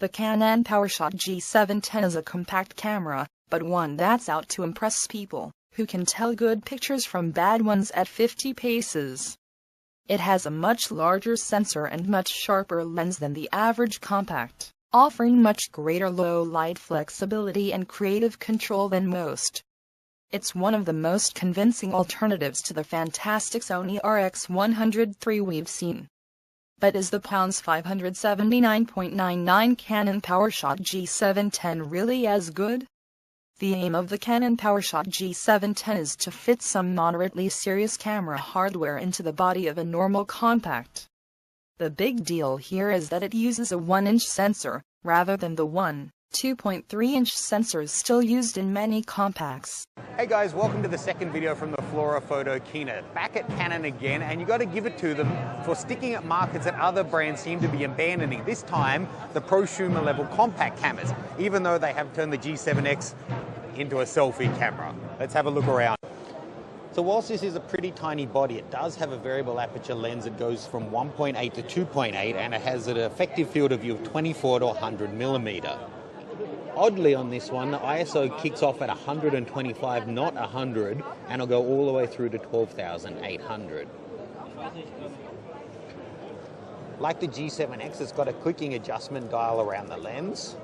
The Canon Powershot G710 is a compact camera, but one that's out to impress people who can tell good pictures from bad ones at 50 paces. It has a much larger sensor and much sharper lens than the average compact, offering much greater low-light flexibility and creative control than most. It's one of the most convincing alternatives to the fantastic Sony RX100 III we've seen. But is the £579.99 Canon Powershot G710 really as good? The aim of the Canon Powershot G710 is to fit some moderately serious camera hardware into the body of a normal compact. The big deal here is that it uses a 1-inch sensor, rather than the 2.3-inch sensors still used in many compacts. Hey guys, welcome to the second video from the Flora Photo Kina. Back at Canon again, and you got to give it to them for sticking at markets that other brands seem to be abandoning. This time, the prosumer level compact cameras, even though they have turned the G7X into a selfie camera. Let's have a look around. So whilst this is a pretty tiny body, it does have a variable aperture lens that goes from 1.8 to 2.8, and it has an effective field of view of 24 to 100 millimeter. Oddly on this one, the ISO kicks off at 125, not 100, and it'll go all the way through to 12,800. Like the G7X, it's got a clicking adjustment dial around the lens.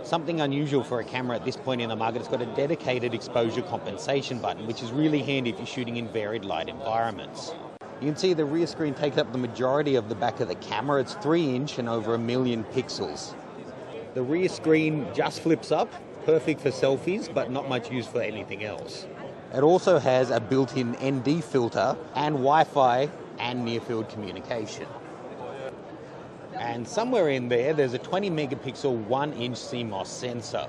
Something unusual for a camera at this point in the market, it's got a dedicated exposure compensation button, which is really handy if you're shooting in varied light environments. You can see the rear screen takes up the majority of the back of the camera. It's 3-inch and over 1 million pixels. The rear screen just flips up, perfect for selfies, but not much use for anything else. It also has a built-in ND filter and Wi-Fi and near-field communication. And somewhere in there, there's a 20 megapixel 1-inch CMOS sensor.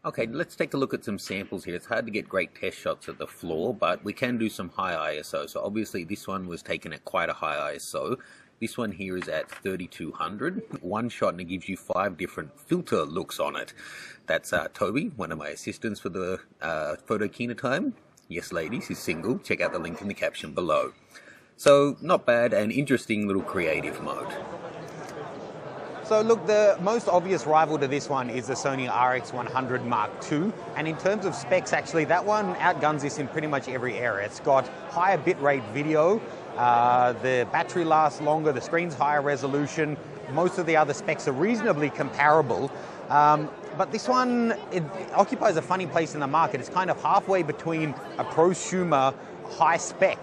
Okay, let's take a look at some samples here. It's hard to get great test shots of the floor, but we can do some high ISO. So obviously this one was taken at quite a high ISO. This one here is at 3200. One shot and it gives you 5 different filter looks on it. That's Toby, one of my assistants for the Photo Kina time. Yes, ladies, he's single. Check out the link in the caption below. So not bad, and interesting little creative mode. So look, the most obvious rival to this one is the Sony RX100 Mark II, and in terms of specs, actually, that one outguns this in pretty much every area. It's got higher bitrate video, the battery lasts longer, the screen's higher resolution. Most of the other specs are reasonably comparable, but this one, it occupies a funny place in the market. It's kind of halfway between a prosumer high-spec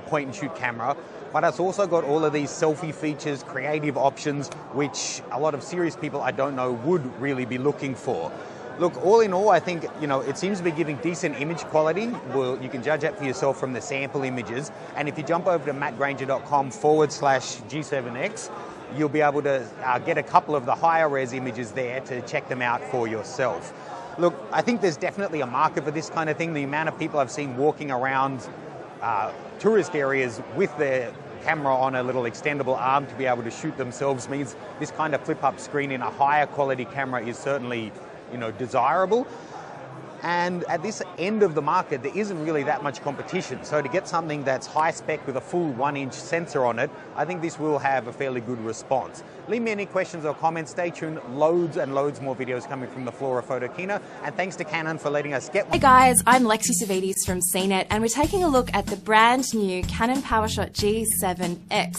point-and-shoot camera, but it's also got all of these selfie features, creative options, which a lot of serious people, I don't know, would really be looking for. Look, all in all, I think, it seems to be giving decent image quality. Well, you can judge that for yourself from the sample images. And if you jump over to mattgranger.com/G7X, you'll be able to get a couple of the higher res images there to check them out for yourself. Look, I think there's definitely a market for this kind of thing. The amount of people I've seen walking around tourist areas with their camera on a little extendable arm to be able to shoot themselves means this kind of flip-up screen in a higher quality camera is certainly, desirable. And at this end of the market, there isn't really that much competition. So to get something that's high spec with a full 1-inch sensor on it, I think this will have a fairly good response. Leave me any questions or comments. Stay tuned. Loads and loads more videos coming from the Flora Photo Kina. And thanks to Canon for letting us get one. Hey guys, I'm Lexi Savides from CNET, and we're taking a look at the brand new Canon Powershot G7X.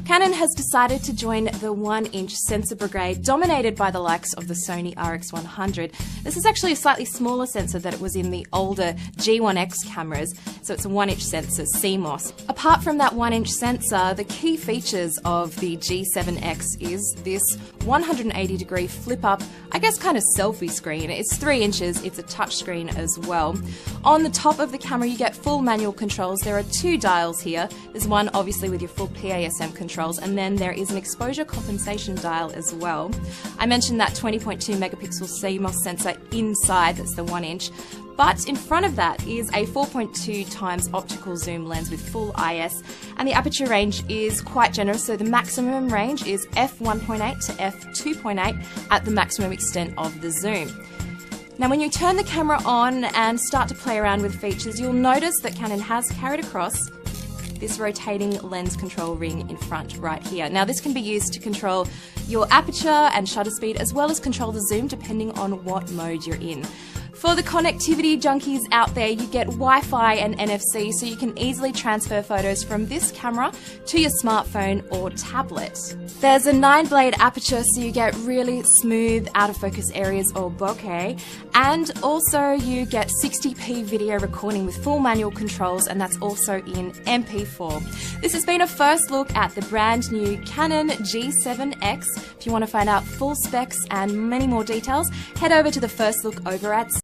Canon has decided to join the 1-inch sensor brigade, dominated by the likes of the Sony RX100. This is actually a slightly smaller sensor that it was in the older G1X cameras, so it's a 1-inch sensor, CMOS. Apart from that 1-inch sensor, the key features of the G7X is this 180-degree flip-up, I guess kind of selfie screen. It's 3 inches, it's a touchscreen as well. On the top of the camera you get full manual controls. There are 2 dials here. There's one obviously with your full PASM controls, and then there is an exposure compensation dial as well. I mentioned that 20.2 megapixel CMOS sensor inside, that's the 1-inch. But in front of that is a 4.2 times optical zoom lens with full IS, and the aperture range is quite generous, so the maximum range is f1.8 to f2.8 at the maximum extent of the zoom. Now when you turn the camera on and start to play around with features, you'll notice that Canon has carried across this rotating lens control ring in front right here. Now this can be used to control your aperture and shutter speed, as well as control the zoom depending on what mode you're in. For the connectivity junkies out there, you get Wi-Fi and NFC, so you can easily transfer photos from this camera to your smartphone or tablet. There's a 9-blade aperture, so you get really smooth out of focus areas or bokeh, and also you get 60p video recording with full manual controls, and that's also in MP4. This has been a first look at the brand new Canon G7X. If you want to find out full specs and many more details, head over to the first look over at